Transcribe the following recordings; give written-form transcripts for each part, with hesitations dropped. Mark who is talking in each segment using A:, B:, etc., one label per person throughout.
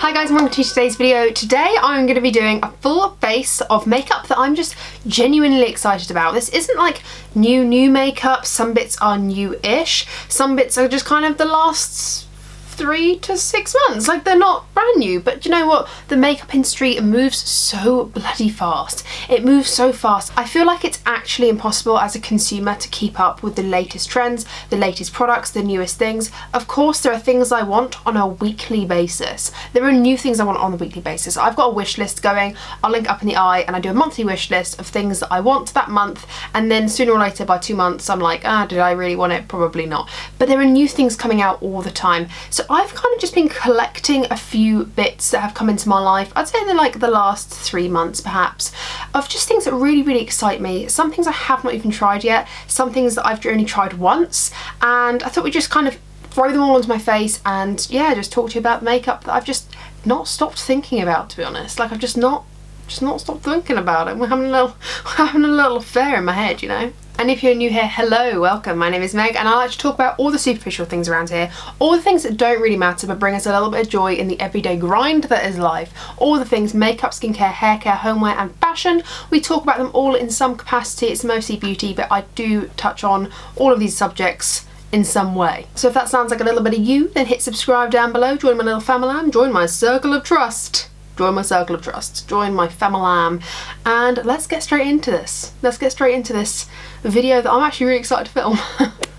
A: Hi guys, and welcome to today's video. Today I'm going to be doing a full face of makeup that I'm just genuinely excited about. This isn't like new makeup. Some bits are new-ish. Some bits are just kind of the last 3 to 6 months. Like, they're not brand new, but you know what? The makeup industry moves so bloody fast. It moves so fast. I feel like it's actually impossible as a consumer to keep up with the latest trends, the latest products, the newest things. Of course, there are things I want on a weekly basis. There are new things I want on a weekly basis. I've got a wish list going. I'll link up in the eye, and I do a monthly wish list of things that I want that month, and then sooner or later, by 2 months, I'm like, did I really want it? Probably not. But there are new things coming out all the time. So I've kind of just been collecting a few bits that have come into my life. I'd say they're like the last 3 months perhaps, of just things that really excite me. Some things I have not even tried yet, some things that I've only tried once, and I thought we'd just kind of throw them all onto my face and yeah, just talk to you about makeup that I've just not stopped thinking about, to be honest. Like, I've just not stopped thinking about it. We're having a little affair in my head, you know. And if you're new here, hello, welcome. My name is Meg, and I like to talk about all the superficial things around here, all the things that don't really matter but bring us a little bit of joy in the everyday grind that is life, all the things makeup, skincare, hair care, homeware and fashion. We talk about them all in some capacity. It's mostly beauty, but I do touch on all of these subjects in some way. So if that sounds like a little bit of you, then hit subscribe down below, join my little family, join my circle of trust. Join my circle of trust, join my family, and let's get straight into this. Let's get straight into this video that I'm actually really excited to film.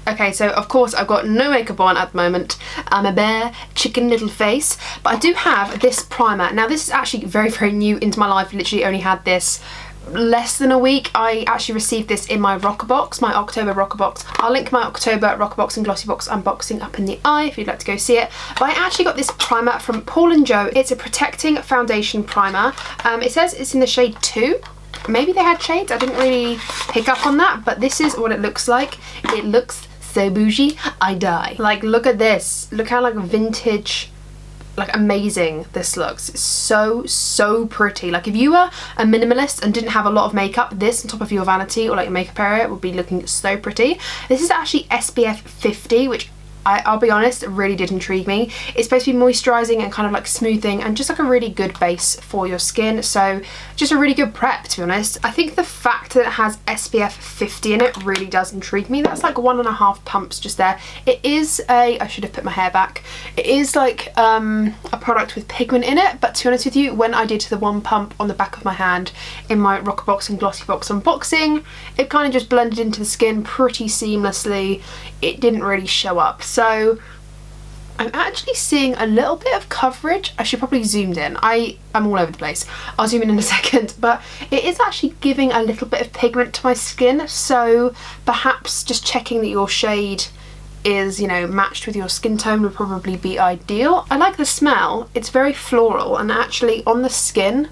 A: Okay, so of course I've got no makeup on at the moment. I'm a bare chicken little face, but I do have this primer. Now this is actually very new into my life. Literally only had this less than a week. I actually received this in my rocker box, my October rocker box. I'll link my October rocker box and glossy box unboxing up in the eye if you'd like to go see it. But I actually got this primer from Paul & Joe. It's a protecting foundation primer. It says it's in the shade 2. Maybe they had shades, I didn't really pick up on that, but this is what it looks like. It looks so bougie, I die. Like, look at this. Look how like vintage, like amazing this looks. It's so pretty. Like, if you were a minimalist and didn't have a lot of makeup, this on top of your vanity or like your makeup area would be looking so pretty. This is actually SPF 50, which I'll be honest, it really did intrigue me. It's supposed to be moisturising and kind of like smoothing and just like a really good base for your skin. So just a really good prep, to be honest. I think the fact that it has SPF 50 in it really does intrigue me. That's like 1.5 pumps just there. It is I should have put my hair back. It is like a product with pigment in it, but to be honest with you, when I did the 1 pump on the back of my hand in my rocker box and glossy box unboxing, it kind of just blended into the skin pretty seamlessly. It didn't really show up. So I'm actually seeing a little bit of coverage. I should probably zoomed in. I'm all over the place. I'll zoom in a second, but it is actually giving a little bit of pigment to my skin. So perhaps just checking that your shade is, you know, matched with your skin tone would probably be ideal. I like the smell. It's very floral, and actually on the skin,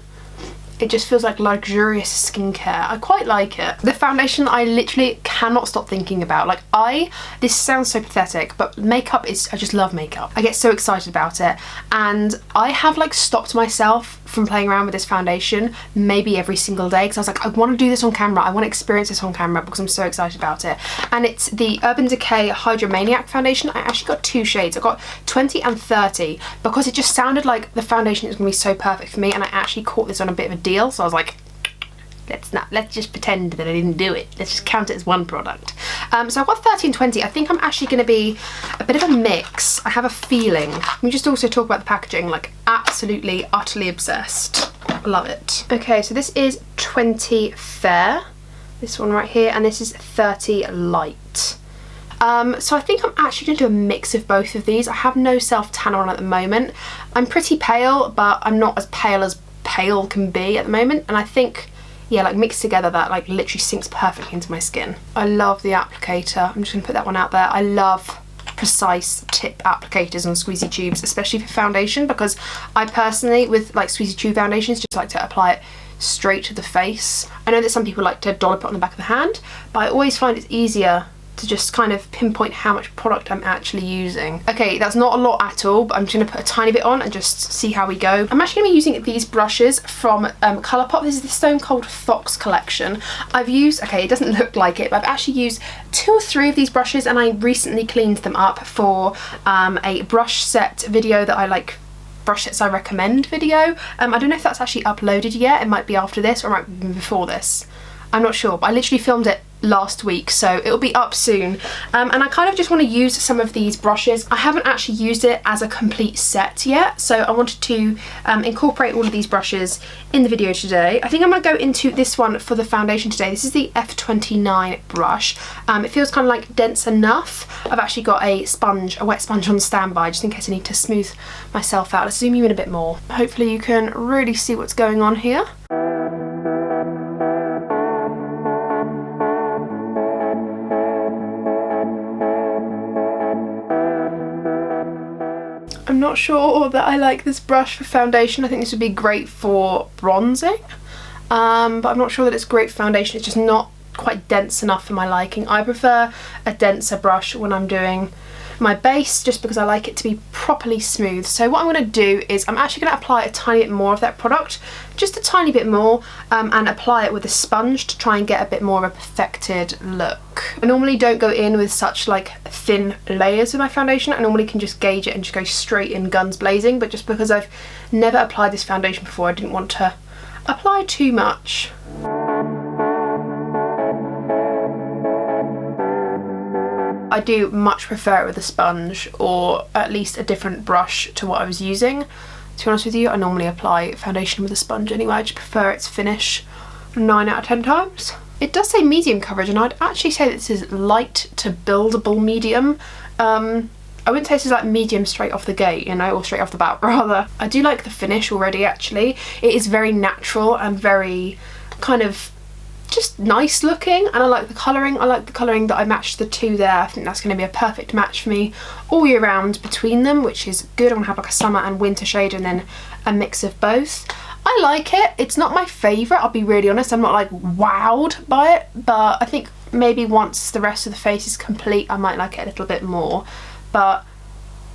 A: it just feels like luxurious skincare. I quite like it. The foundation I literally cannot stop thinking about. Like, this sounds so pathetic, but makeup is, I just love makeup. I get so excited about it, and I have like stopped myself from playing around with this foundation maybe every single day, because I was like, I want to do this on camera. I want to experience this on camera because I'm so excited about it. And it's the Urban Decay Hydromaniac foundation. I actually got 2 shades. I got 20 and 30 because it just sounded like the foundation is going to be so perfect for me, and I actually caught this on a bit of a deal, so I was like, let's just pretend that I didn't do it. Let's just count it as one product. So I've got 30 and 20. I think I'm actually going to be a bit of a mix. I have a feeling. We just also talk about the packaging. Like, absolutely, utterly obsessed. Love it. Okay, so this is 20 Fair, this one right here, and this is 30 Light. So I think I'm actually going to do a mix of both of these. I have no self-tan on at the moment. I'm pretty pale, but I'm not as pale can be at the moment, and I think, yeah, like mixed together, that like literally sinks perfectly into my skin. I love the applicator. I'm just gonna put that one out there. I love precise tip applicators on squeezy tubes, especially for foundation, because I personally, with like squeezy tube foundations, just like to apply it straight to the face. I know that some people like to dollop it on the back of the hand, but I always find it's easier to just kind of pinpoint how much product I'm actually using. Okay, that's not a lot at all, but I'm just going to put a tiny bit on and just see how we go. I'm actually going to be using these brushes from Colourpop. This is the Stone Cold Fox collection. I've used, okay, it doesn't look like it, but I've actually used 2 or 3 of these brushes, and I recently cleaned them up for a brush set video that I like brush sets I recommend video. I don't know if that's actually uploaded yet. It might be after this or it might be before this. I'm not sure, but I literally filmed it last week, so it'll be up soon. And I kind of just want to use some of these brushes. I haven't actually used it as a complete set yet, so I wanted to incorporate all of these brushes in the video today. I think I'm going to go into this one for the foundation today. This is the F29 brush. It feels kind of like dense enough. I've actually got a sponge, a wet sponge on standby, just in case I need to smooth myself out. Let's zoom you in a bit more. Hopefully you can really see what's going on here. I'm not sure that I like this brush for foundation. I think this would be great for bronzing, but I'm not sure that it's great for foundation. It's just not quite dense enough for my liking. I prefer a denser brush when I'm doing my base, just because I like it to be properly smooth. So what I'm going to do is I'm actually going to apply a tiny bit more of that product, just a tiny bit more, and apply it with a sponge to try and get a bit more of a perfected look. I normally don't go in with such like thin layers of my foundation. I normally can just gauge it and just go straight in guns blazing, but just because I've never applied this foundation before, I didn't want to apply too much. I do much prefer it with a sponge, or at least a different brush to what I was using. To be honest with you, I normally apply foundation with a sponge anyway. I just prefer its finish 9 out of 10 times. It does say medium coverage, and I'd actually say this is light to buildable medium. I wouldn't say this is like medium straight off the gate, you know, or straight off the bat rather. I do like the finish already actually. It is very natural and very kind of just nice looking, and I like the colouring. I like the colouring that I matched the two there. I think that's going to be a perfect match for me all year round between them, which is good. I'm going to have like a summer and winter shade and then a mix of both. I like it. It's not my favourite, I'll be really honest. I'm not like wowed by it, but I think maybe once the rest of the face is complete I might like it a little bit more, but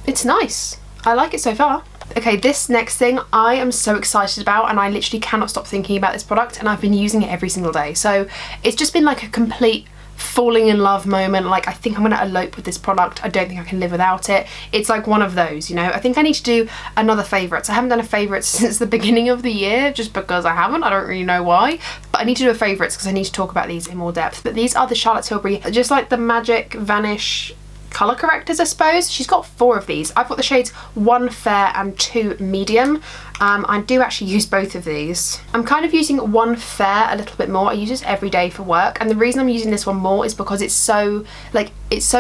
A: it's nice. I like it so far. Okay, this next thing I am so excited about, and I literally cannot stop thinking about this product, and I've been using it every single day. So it's just been like a complete falling in love moment. Like, I think I'm gonna elope with this product. I don't think I can live without it. It's like one of those, you know. I think I need to do another favourites. I haven't done a favourites since the beginning of the year, just because I haven't. I don't really know why, but I need to do a favourites because I need to talk about these in more depth. But these are the Charlotte Tilbury, just like the Magic Vanish colour correctors, I suppose. She's got 4 of these. I've got the shades 1 fair and 2 medium. I do actually use both of these. I'm kind of using 1 fair a little bit more. I use this every day for work, and the reason I'm using this one more is because it's so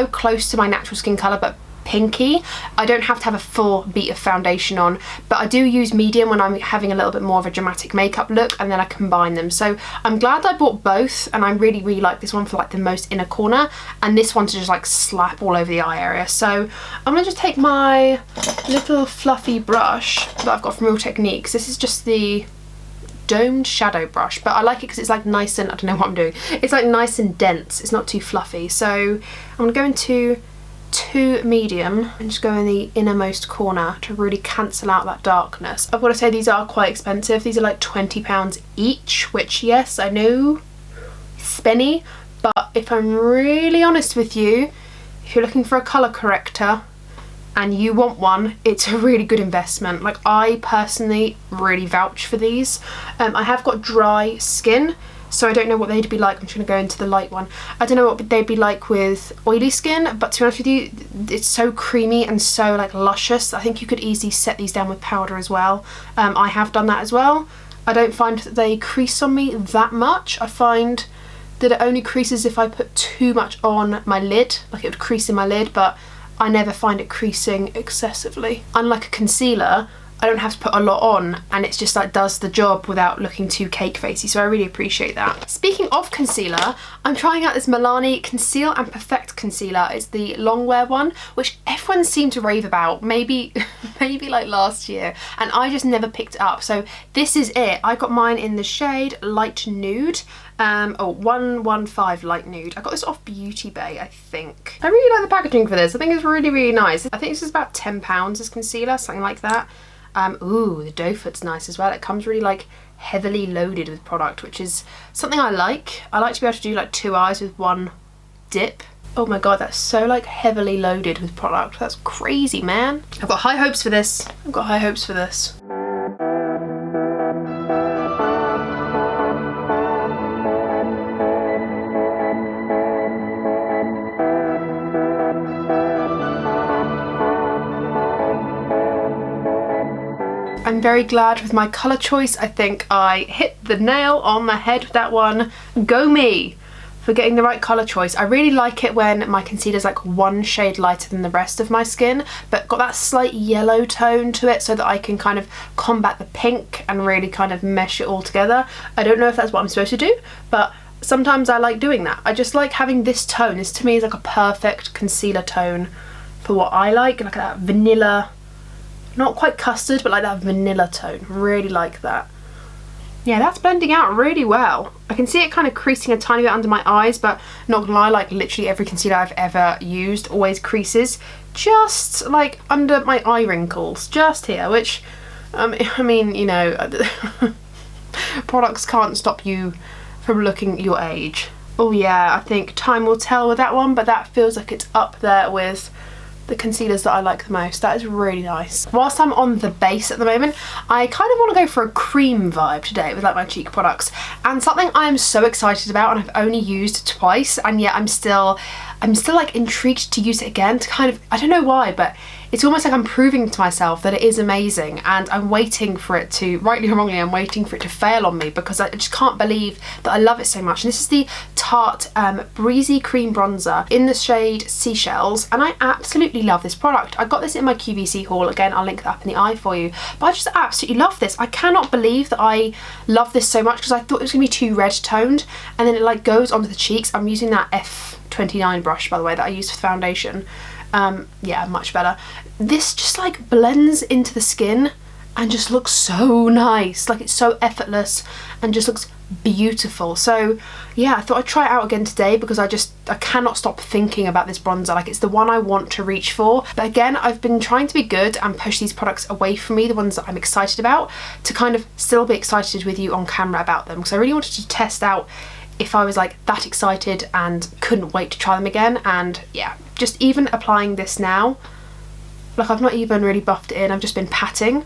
A: close to my natural skin colour but pinky. I don't have to have a full beat of foundation on, but I do use medium when I'm having a little bit more of a dramatic makeup look, and then I combine them. So I'm glad I bought both, and I really like this one for like the most inner corner, and this one to just like slap all over the eye area. So I'm gonna just take my little fluffy brush that I've got from Real Techniques. This is just the domed shadow brush, but I like it because it's like nice and, I don't know what I'm doing, it's like nice and dense. It's not too fluffy. So I'm gonna go into 2 medium and just go in the innermost corner to really cancel out that darkness. I've got to say, these are quite expensive. These are like £20 each, which, yes, I know, spenny, but if I'm really honest with you, if you're looking for a colour corrector and you want one, it's a really good investment. Like, I personally really vouch for these. I have got dry skin, so I don't know what they'd be like. I'm just going to go into the light one. I don't know what they'd be like with oily skin, but to be honest with you, it's so creamy and so like luscious. I think you could easily set these down with powder as well. I have done that as well. I don't find that they crease on me that much. I find that it only creases if I put too much on my lid, like it would crease in my lid, but I never find it creasing excessively. Unlike a concealer, I don't have to put a lot on, and it's just like does the job without looking too cake facey, so I really appreciate that. Speaking of concealer, I'm trying out this Milani Conceal and Perfect Concealer. It's the long wear one, which everyone seemed to rave about, maybe like last year, and I just never picked it up. So this is it. I got mine in the shade Light Nude. 115 Light Nude. I got this off Beauty Bay, I think. I really like the packaging for this. I think it's really nice. I think this is about £10 as concealer, something like that. Ooh, the doe foot's nice as well. It comes really like heavily loaded with product, which is something I like. I like to be able to do like 2 eyes with one dip. Oh my god, that's so like heavily loaded with product. That's crazy, man. I've got high hopes for this. I've got high hopes for this. I'm very glad with my colour choice. I think I hit the nail on the head with that one. Go me for getting the right colour choice. I really like it when my concealer's like one shade lighter than the rest of my skin, but got that slight yellow tone to it so that I can kind of combat the pink and really kind of mesh it all together. I don't know if that's what I'm supposed to do, but sometimes I like doing that. I just like having this tone. This to me is like a perfect concealer tone for what I like that vanilla, not quite custard, but like that vanilla tone. Really like that. Yeah, that's blending out really well. I can see it kind of creasing a tiny bit under my eyes, but not gonna lie, like literally every concealer I've ever used always creases just like under my eye wrinkles, just here, which, I mean, you know, products can't stop you from looking your age. Oh yeah, I think time will tell with that one, but that feels like it's up there with the concealers that I like the most. That is really nice. Whilst I'm on the base at the moment, I kind of want to go for a cream vibe today with like my cheek products, and something I am so excited about and I've only used twice, and yet I'm still like intrigued to use it again, to kind of, I don't know why, but it's almost like I'm proving to myself that it is amazing, and I'm waiting for it to, rightly or wrongly, I'm waiting for it to fail on me because I just can't believe that I love it so much. And this is the Tarte Breezy Cream Bronzer in the shade Seychelles, and I absolutely love this product. I got this in my QVC haul, again I'll link that up in the eye for you, but I just absolutely love this. I cannot believe that I love this so much because I thought it was going to be too red toned, and then it like goes onto the cheeks. I'm using that F29 brush, by the way, that I use for foundation. Yeah, much better. This just like blends into the skin and just looks so nice. Like it's so effortless and just looks beautiful. So yeah, I thought I'd try it out again today because I cannot stop thinking about this bronzer. Like it's the one I want to reach for. But again, I've been trying to be good and push these products away from me, the ones that I'm excited about, to kind of still be excited with you on camera about them, because I really wanted to test out if I was like that excited and couldn't wait to try them again. And yeah, just even applying this now, like I've not even really buffed it in, I've just been patting,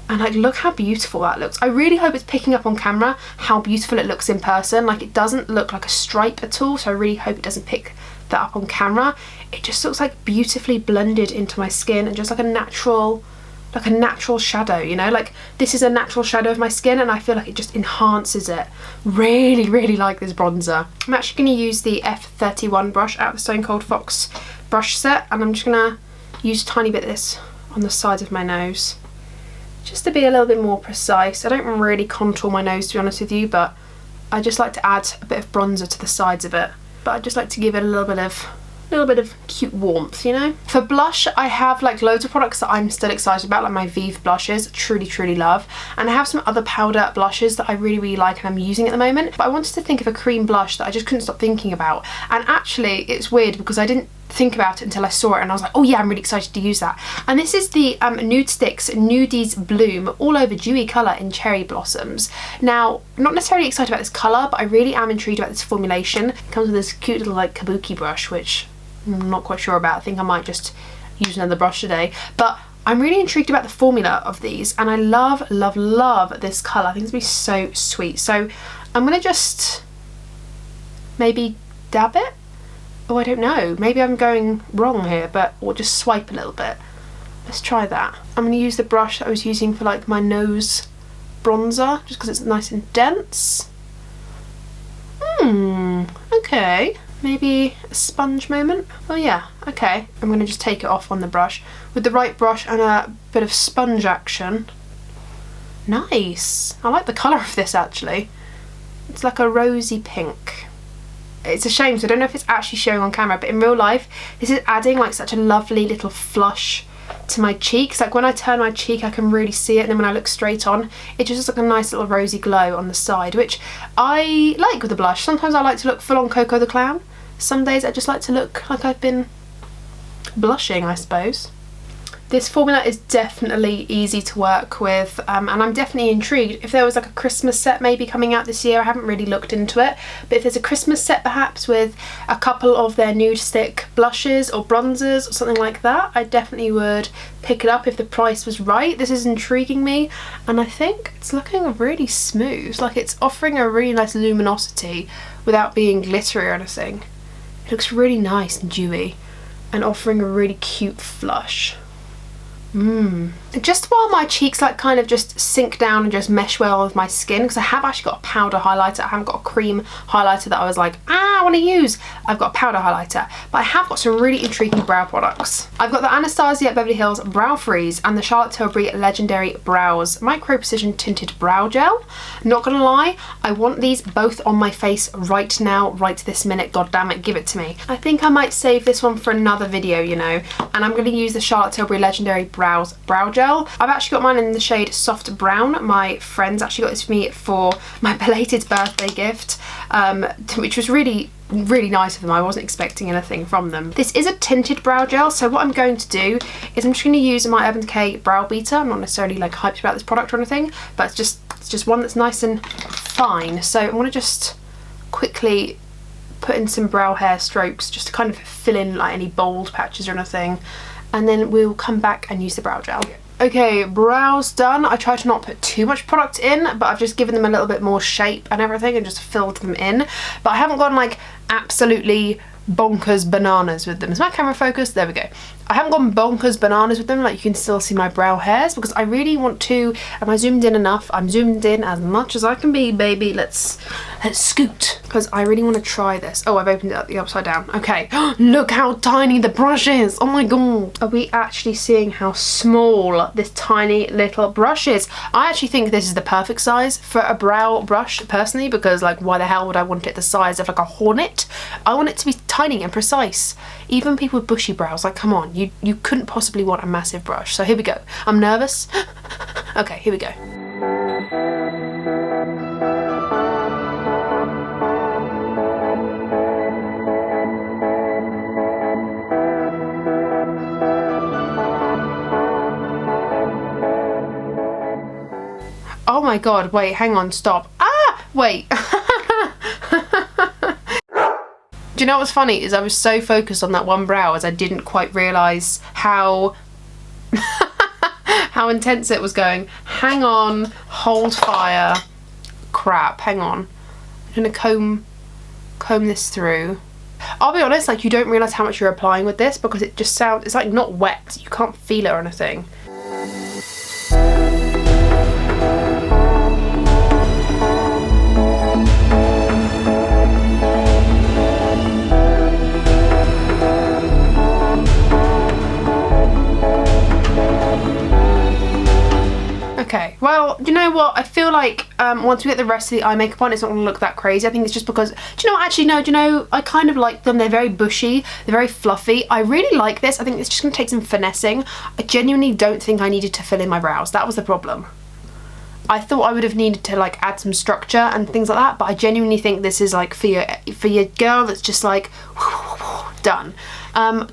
A: and like look how beautiful that looks. I really hope it's picking up on camera how beautiful it looks in person. Like it doesn't look like a stripe at all, so I really hope it doesn't pick that up on camera. It just looks like beautifully blended into my skin and just like a natural shadow, you know, like this is a natural shadow of my skin, and I feel like it just enhances it. Really like this bronzer. I'm actually going to use the F31 brush out of the Stone Cold Fox brush set, and I'm just going to use a tiny bit of this on the sides of my nose just to be a little bit more precise. I don't really contour my nose, to be honest with you, but I just like to add a bit of bronzer to the sides of it, but I just like to give it a little bit of cute warmth, you know. For blush, I have like loads of products that I'm still excited about, like my Vive blushes, truly love, and I have some other powder blushes that I really like and I'm using at the moment, but I wanted to think of a cream blush that I just couldn't stop thinking about. And actually it's weird because I didn't think about it until I saw it and I was like, oh yeah, I'm really excited to use that. And this is the Nudestix Nudies Bloom All Over Dewy Colour in Cherry Blossoms. Now, I'm not necessarily excited about this colour, but I really am intrigued about this formulation. It comes with this cute little like kabuki brush, which I'm not quite sure about. I think I might just use another brush today, but I'm really intrigued about the formula of these, and I love this colour. I think it's gonna be so sweet. So I'm gonna just maybe dab it. Oh, I don't know, maybe I'm going wrong here, but or just swipe a little bit. Let's try that. I'm gonna use the brush that I was using for like my nose bronzer, just because it's nice and dense. Okay. Maybe a sponge moment. Oh yeah, okay. I'm gonna just take it off on the brush with the right brush and a bit of sponge action. Nice. I like the colour of this actually. It's like a rosy pink. It's a shame, so I don't know if it's actually showing on camera, but in real life, this is adding like such a lovely little flush to my cheeks. Like when I turn my cheek, I can really see it, and then when I look straight on, it just looks like a nice little rosy glow on the side, which I like with the blush. Sometimes I like to look full on Coco the Clown. Some days I just like to look like I've been blushing, I suppose. This formula is definitely easy to work with, and I'm definitely intrigued. If there was like a Christmas set maybe coming out this year, I haven't really looked into it, but if there's a Christmas set perhaps with a couple of their Nudestix blushes or bronzers or something like that, I definitely would pick it up if the price was right. This is intriguing me, and I think it's looking really smooth. Like, it's offering a really nice luminosity without being glittery or anything. It looks really nice and dewy and offering a really cute flush. Just while my cheeks like kind of just sink down and just mesh well with my skin, because I have actually got a powder highlighter. I haven't got a cream highlighter that I was like, I want to use. I've got a powder highlighter, but I have got some really intriguing brow products. I've got the Anastasia Beverly Hills Brow Freeze and the Charlotte Tilbury Legendary Brows Micro Precision Tinted Brow Gel. Not gonna lie, I want these both on my face right now, right this minute. God damn it, give it to me. I think I might save this one for another video, you know, and I'm gonna use the Charlotte Tilbury Legendary Brow Gel. I've actually got mine in the shade Soft Brown. My friends actually got this for me for my belated birthday gift, which was really nice of them. I wasn't expecting anything from them. This is a tinted brow gel, so what I'm going to do is I'm just going to use my Urban Decay Brow Beater. I'm not necessarily like hyped about this product or anything, but it's just one that's nice and fine. So I'm going to just quickly put in some brow hair strokes just to kind of fill in like any bold patches or anything, and then we'll come back and use the brow gel. Okay, brows done. I tried to not put too much product in, but I've just given them a little bit more shape and everything and just filled them in. But I haven't gone like absolutely bonkers bananas with them. Is my camera focused? There we go. I haven't gone bonkers bananas with them, like you can still see my brow hairs, because I really want to. Am I zoomed in enough? I'm zoomed in as much as I can be, baby. Let's scoot, because I really want to try this. Oh, I've opened it up the upside down. Okay, look how tiny the brush is. Oh my god. Are we actually seeing how small this tiny little brush is? I actually think this is the perfect size for a brow brush personally, because like why the hell would I want it the size of like a hornet? I want it to be tiny and precise. Even people with bushy brows, like come on, you couldn't possibly want a massive brush. So here we go. I'm nervous. Okay, here we go. Oh my god, wait, hang on, stop. Ah, wait. Do you know what's funny is I was so focused on that one brow as I didn't quite realise how how intense it was going. Hang on, hold fire. Crap, hang on. I'm gonna comb this through. I'll be honest, like you don't realise how much you're applying with this because it just sounds, it's like not wet. You can't feel it or anything. Okay, well, you know what? I feel like once we get the rest of the eye makeup on, it's not going to look that crazy. I think it's just because, do you know what? Actually, no, do you know, I kind of like them. They're very bushy. They're very fluffy. I really like this. I think it's just going to take some finessing. I genuinely don't think I needed to fill in my brows. That was the problem. I thought I would have needed to like add some structure and things like that, but I genuinely think this is like for your girl that's just like done.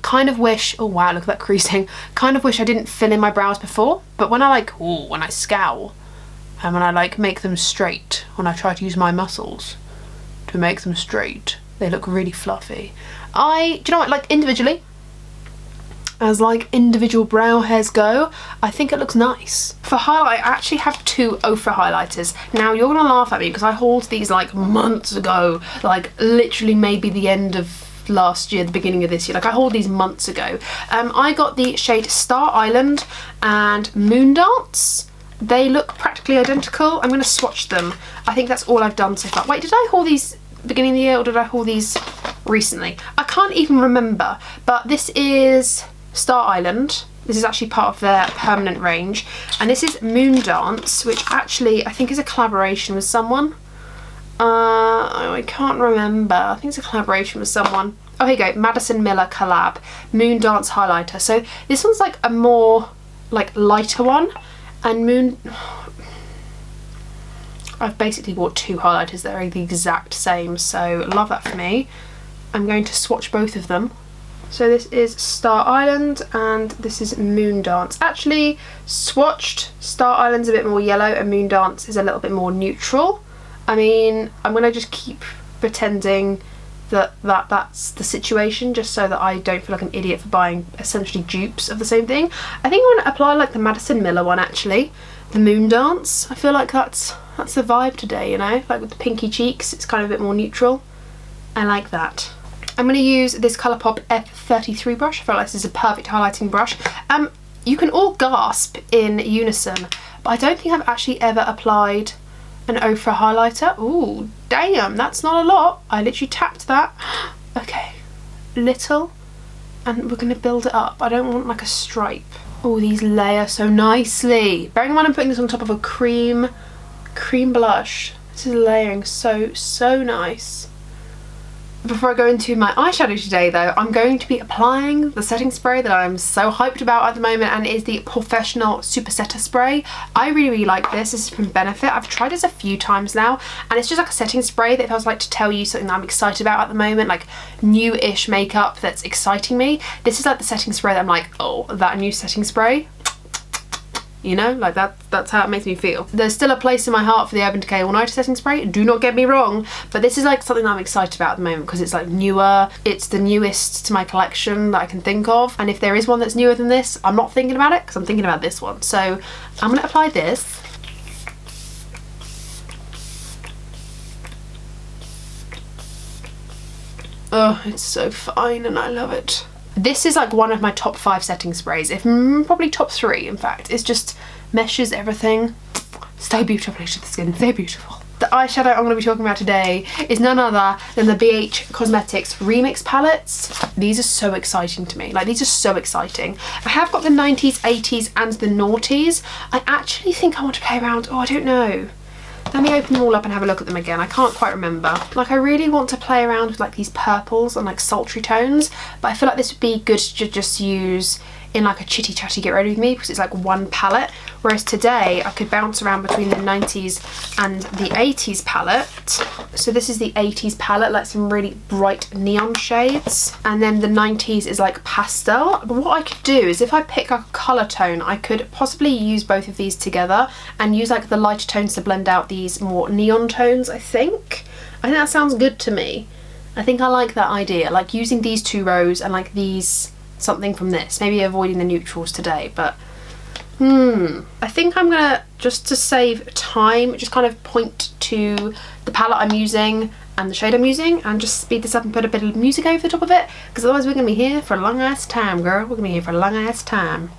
A: Kind of wish, oh wow, look at that creasing. Kind of wish I didn't fill in my brows before, but when I like, when I scowl and when I like make them straight, when I try to use my muscles to make them straight, they look really fluffy. Do you know what, like individually, as like individual brow hairs go, I think it looks nice. For highlight, I actually have two OFRA highlighters. Now you're gonna laugh at me because I hauled these like months ago, like literally maybe the end of last year, the beginning of this year. Like I hauled these months ago. I got the shade Star Island and Moondance. They look practically identical. I'm gonna swatch them. I think that's all I've done so far. Wait, did I haul these beginning of the year or did I haul these recently? I can't even remember, but this is Star Island. This is actually part of their permanent range, and this is Moondance, which actually I think is a collaboration with someone. I can't remember. I think it's a collaboration with someone. Oh, here you go, Madison Miller collab, Moondance highlighter. So this one's like a more like lighter one, and I've basically bought two highlighters that are the exact same, so love that for me. I'm going to swatch both of them So this is Star Island and this is Moondance. Actually, swatched, Star Island's a bit more yellow and Moondance is a little bit more neutral. I mean, I'm gonna just keep pretending that's the situation, just so that I don't feel like an idiot for buying essentially dupes of the same thing. I think I'm gonna apply like the Madison Miller one actually, the Moondance. I feel like that's the vibe today, you know, like with the pinky cheeks, it's kind of a bit more neutral. I like that. I'm going to use this Colourpop F33 brush. I feel like this is a perfect highlighting brush. You can all gasp in unison, but I don't think I've actually ever applied an OFRA highlighter. Ooh, damn, that's not a lot. I literally tapped that. Okay, little, and we're going to build it up. I don't want like a stripe. Oh, these layer so nicely. Bearing in mind I'm putting this on top of a cream blush. This is layering so nice. Before I go into my eyeshadow today though, I'm going to be applying the setting spray that I'm so hyped about at the moment, and it is the Professional Super Setter Spray. I really like this. This is from Benefit. I've tried this a few times now, and it's just like a setting spray that feels like to tell you something that I'm excited about at the moment, like new-ish makeup that's exciting me. This is like the setting spray that I'm like, oh, that new setting spray. You know, like that's how it makes me feel. There's still a place in my heart for the Urban Decay All Nighter setting spray, do not get me wrong, but this is like something that I'm excited about at the moment because it's like newer, it's the newest to my collection that I can think of, and if there is one that's newer than this, I'm not thinking about it because I'm thinking about this one. So I'm gonna apply this. Oh, it's so fine and I love it. This is like one of my top 5 setting sprays, if probably top 3 in fact. It just meshes everything so beautifully to the skin, so beautiful. The eyeshadow I'm going to be talking about today is none other than the BH Cosmetics Remix palettes. These are so exciting to me, like these are so exciting. I have got the 90s, 80s and the noughties. I actually think I want to play around, oh I don't know. Let me open them all up and have a look at them again. I can't quite remember. Like I really want to play around with like these purples and like sultry tones, but I feel like this would be good to just use in like a chitty chatty get ready with me because it's like one palette, whereas today I could bounce around between the 90s and the 80s palette. So this is the 80s palette, like some really bright neon shades, and then the 90s is like pastel. But what I could do is if I pick like a colour tone, I could possibly use both of these together and use like the lighter tones to blend out these more neon tones. I think that sounds good to me. I think I like that idea, like using these 2 rows and like these something from this, maybe avoiding the neutrals today, but I think I'm gonna, just to save time, just kind of point to the palette I'm using and the shade I'm using and just speed this up and put a bit of music over the top of it, because otherwise we're gonna be here for a long ass time, girl. We're gonna be here for a long ass time.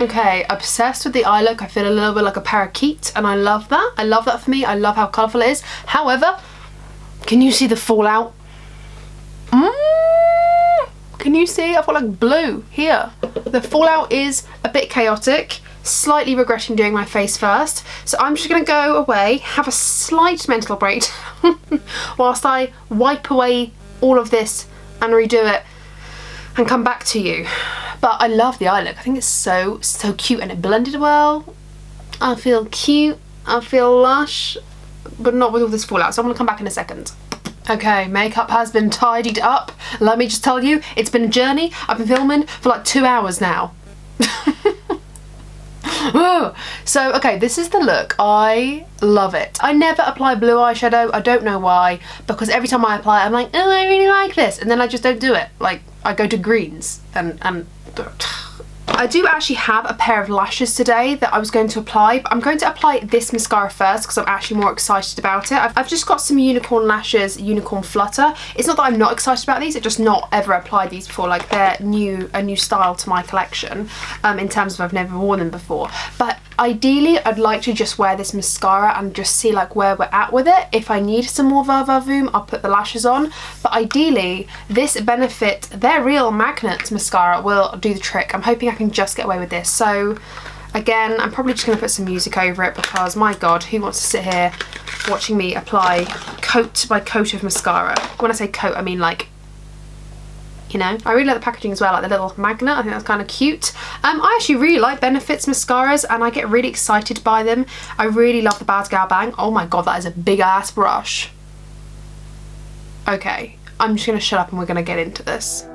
A: Okay, obsessed with the eye look. I feel a little bit like a parakeet and I love that. I love that for me. I love how colourful it is. However, can you see the fallout? Can you see? I've got like blue here. The fallout is a bit chaotic. Slightly regretting doing my face first. So I'm just gonna go away, have a slight mental break whilst I wipe away all of this and redo it and come back to you. But I love the eye look. I think it's so cute and it blended well. I feel cute, I feel lush, but not with all this fallout. So I'm gonna come back in a second. Okay, makeup has been tidied up. Let me just tell you, it's been a journey. I've been filming for like 2 hours now. So, okay, this is the look. I love it. I never apply blue eyeshadow. I don't know why, because every time I apply it, I'm like, oh, I really like this. And then I just don't do it. Like, I go to greens and I do actually have a pair of lashes today that I was going to apply, but I'm going to apply this mascara first because I'm actually more excited about it. I've just got some unicorn lashes, Unicorn Flutter. It's not that I'm not excited about these, I've just not ever applied these before. Like, they're a new style to my collection in terms of I've never worn them before. But ideally, I'd like to just wear this mascara and just see like where we're at with it. If I need some more Voom, I'll put the lashes on. But ideally, this Benefit, They're Real Magnets mascara will do the trick. I'm hoping I can just get away with this. So again, I'm probably just going to put some music over it because my god, who wants to sit here watching me apply coat by coat of mascara? When I say coat, I mean like, you know. I really like the packaging as well, like the little magnet. I think that's kind of cute. I actually really like Benefit's mascaras and I get really excited by them. I really love the Bad Gal Bang. Oh my god, that is a big ass brush. Okay, I'm just going to shut up and we're going to get into this.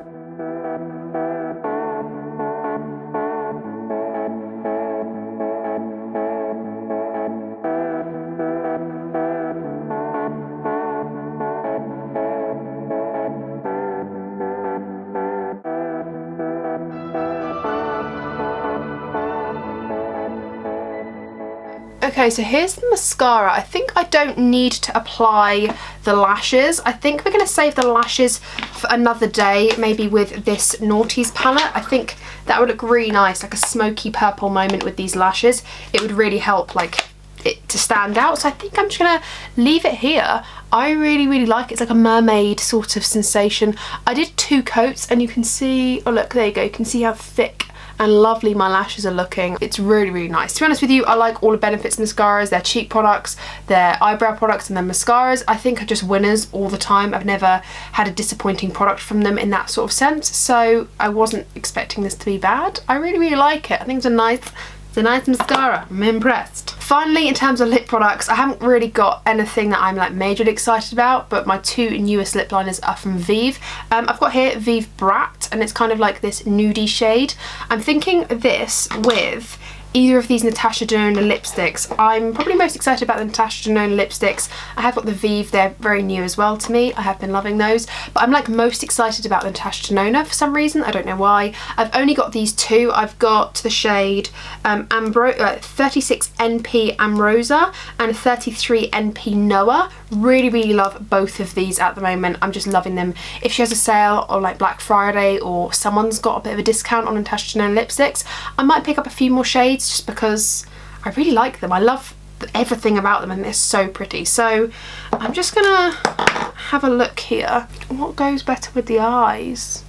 A: Okay, so here's the mascara. I think I don't need to apply the lashes. I think we're going to save the lashes for another day, maybe with this Naughties palette. I think that would look really nice, like a smoky purple moment with these lashes. It would really help like it to stand out. So I think I'm just going to leave it here. I really like it. It's like a mermaid sort of sensation. I did 2 coats and you can see, oh look, there you go. You can see how thick and lovely my lashes are looking. It's really nice. To be honest with you, I like all of Benefit's mascaras. Their cheek products, their eyebrow products, and their mascaras I think are just winners all the time. I've never had a disappointing product from them in that sort of sense, so I wasn't expecting this to be bad. I really like it. I think it's a nice mascara. I'm impressed. Finally, in terms of lip products, I haven't really got anything that I'm like majorly excited about, but my 2 newest lip liners are from Vive. I've got here Vive Brat, and it's kind of like this nudie shade. I'm thinking this with either of these Natasha Denona lipsticks. I'm probably most excited about the Natasha Denona lipsticks. I have got the Vive, they're very new as well to me. I have been loving those, but I'm like most excited about the Natasha Denona for some reason. I don't know why. I've only got these 2. I've got the shade 36 NP Ambrosa and 33 NP Noah. Really love both of these at the moment. I'm just loving them. If she has a sale or like Black Friday or someone's got a bit of a discount on Natasha Denona lipsticks, I might pick up a few more shades just because I really like them. I love everything about them and they're so pretty. So I'm just gonna have a look here. What goes better with the eyes?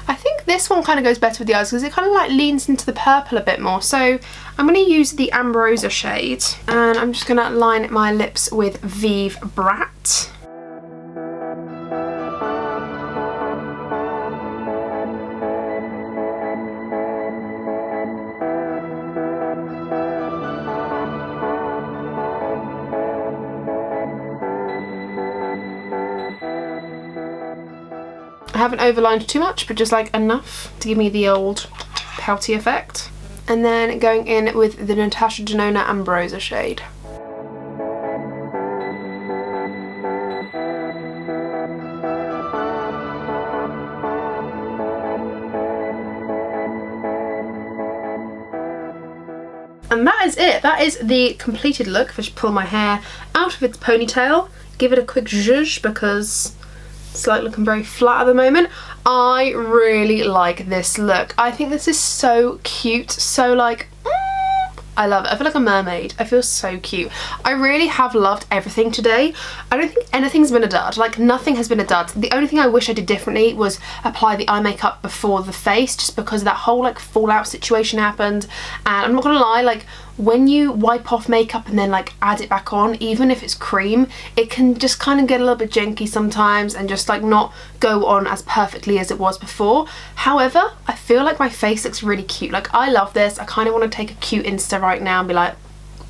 A: I think this one kind of goes better with the eyes because it kind of like leans into the purple a bit more. So I'm going to use the Ambrosa shade and I'm just going to line my lips with Vive Brat. I haven't overlined too much, but just like enough to give me the old pouty effect. And then going in with the Natasha Denona Ambrosa shade. And that is it. That is the completed look. If I should pull my hair out of its ponytail, give it a quick zhuzh because It's like looking very flat at the moment. I really like this look. I think this is so cute, so like, I love it. I feel like a mermaid. I feel so cute. I really have loved everything today. I don't think anything's been a dud. Like, nothing has been a dud. The only thing I wish I did differently was apply the eye makeup before the face, just because that whole like fallout situation happened. And I'm not gonna lie, like, when you wipe off makeup and then like add it back on, even if it's cream, it can just kind of get a little bit janky sometimes and just like not go on as perfectly as it was before. However, I feel like my face looks really cute. Like, I love this. I kind of want to take a cute Insta right now and be like,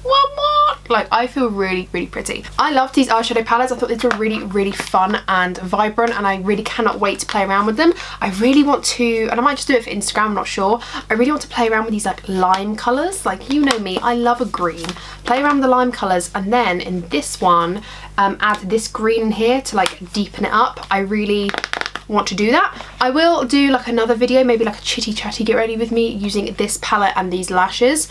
A: what? Like, I feel really, really pretty. I love these eyeshadow palettes. I thought these were really, really fun and vibrant, and I really cannot wait to play around with them. I really want to, and I might just do it for Instagram, I'm not sure. I really want to play around with these like lime colours. Like, you know me, I love a green. Play around with the lime colours, and then in this one, add this green in here to like deepen it up. I really want to do that. I will do like another video, maybe like a chitty chatty get ready with me using this palette and these lashes,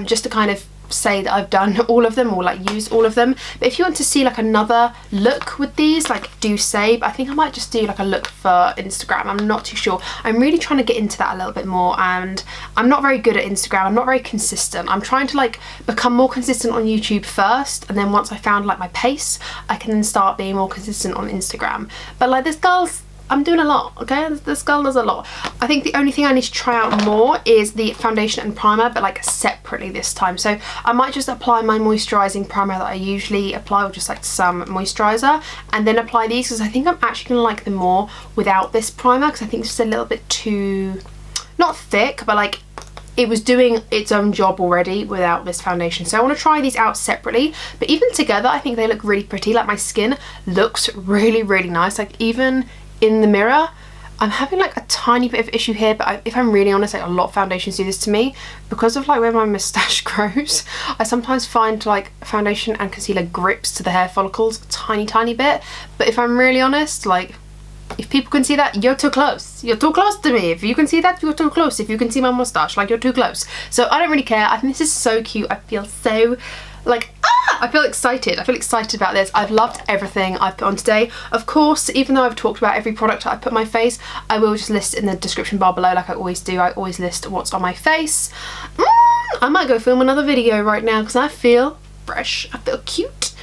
A: just to kind of say that I've done all of them or like used all of them. But if you want to see like another look with these, like, do say. But I think I might just do like a look for Instagram. I'm not too sure. I'm really trying to get into that a little bit more, and I'm not very good at Instagram. I'm not very consistent. I'm trying to like become more consistent on YouTube first, and then once I found like my pace, I can then start being more consistent on Instagram. But like, this girl's, I'm doing a lot, okay? This girl does a lot. I think the only thing I need to try out more is the foundation and primer, but like separately this time. So I might just apply my moisturising primer that I usually apply, or just like some moisturiser, and then apply these, because I think I'm actually gonna like them more without this primer, because I think it's just a little bit too, not thick, but like it was doing its own job already without this foundation. So I want to try these out separately, but even together I think they look really pretty. Like, my skin looks really, really nice. Like, even in the mirror, I'm having like a tiny bit of issue here, but if I'm really honest, like, a lot of foundations do this to me because of like where my moustache grows. I sometimes find like foundation and concealer grips to the hair follicles a tiny bit, but if I'm really honest, like, if people can see that, you're too close. You're too close to me. If you can see that, you're too close. If you can see my moustache, like, you're too close. So I don't really care. I think this is so cute. I feel so like, I feel excited. I feel excited about this. I've loved everything I've put on today. Of course, even though I've talked about every product I put on my face, I will just list it in the description bar below, like I always do. I always list what's on my face. I might go film another video right now because I feel fresh. I feel cute.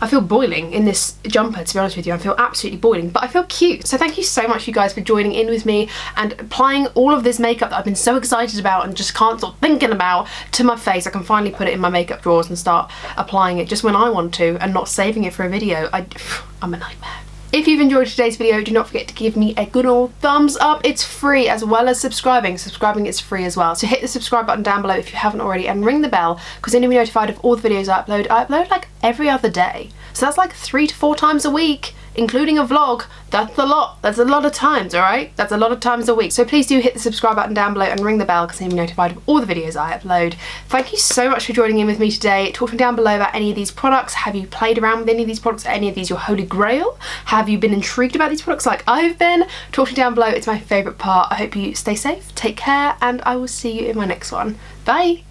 A: I feel boiling in this jumper, to be honest with you. I feel absolutely boiling, but I feel cute. So thank you so much, you guys, for joining in with me and applying all of this makeup that I've been so excited about and just can't stop thinking about to my face. I can finally put it in my makeup drawers and start applying it just when I want to and not saving it for a video. I'm a nightmare. If you've enjoyed today's video, do not forget to give me a good old thumbs up. It's free, as well as subscribing. Subscribing is free as well. So hit the subscribe button down below if you haven't already, and ring the bell, because then you'll be notified of all the videos I upload. I upload like every other day. So that's like 3 to 4 times a week, including a vlog. That's a lot. That's a lot of times, all right? That's a lot of times a week. So please do hit the subscribe button down below and ring the bell, because then you'll be notified of all the videos I upload. Thank you so much for joining in with me today. Talk to me down below about any of these products. Have you played around with any of these products? Are any of these your holy grail? Have you been intrigued about these products like I've been? Talk to me down below. It's my favourite part. I hope you stay safe, take care, and I will see you in my next one. Bye.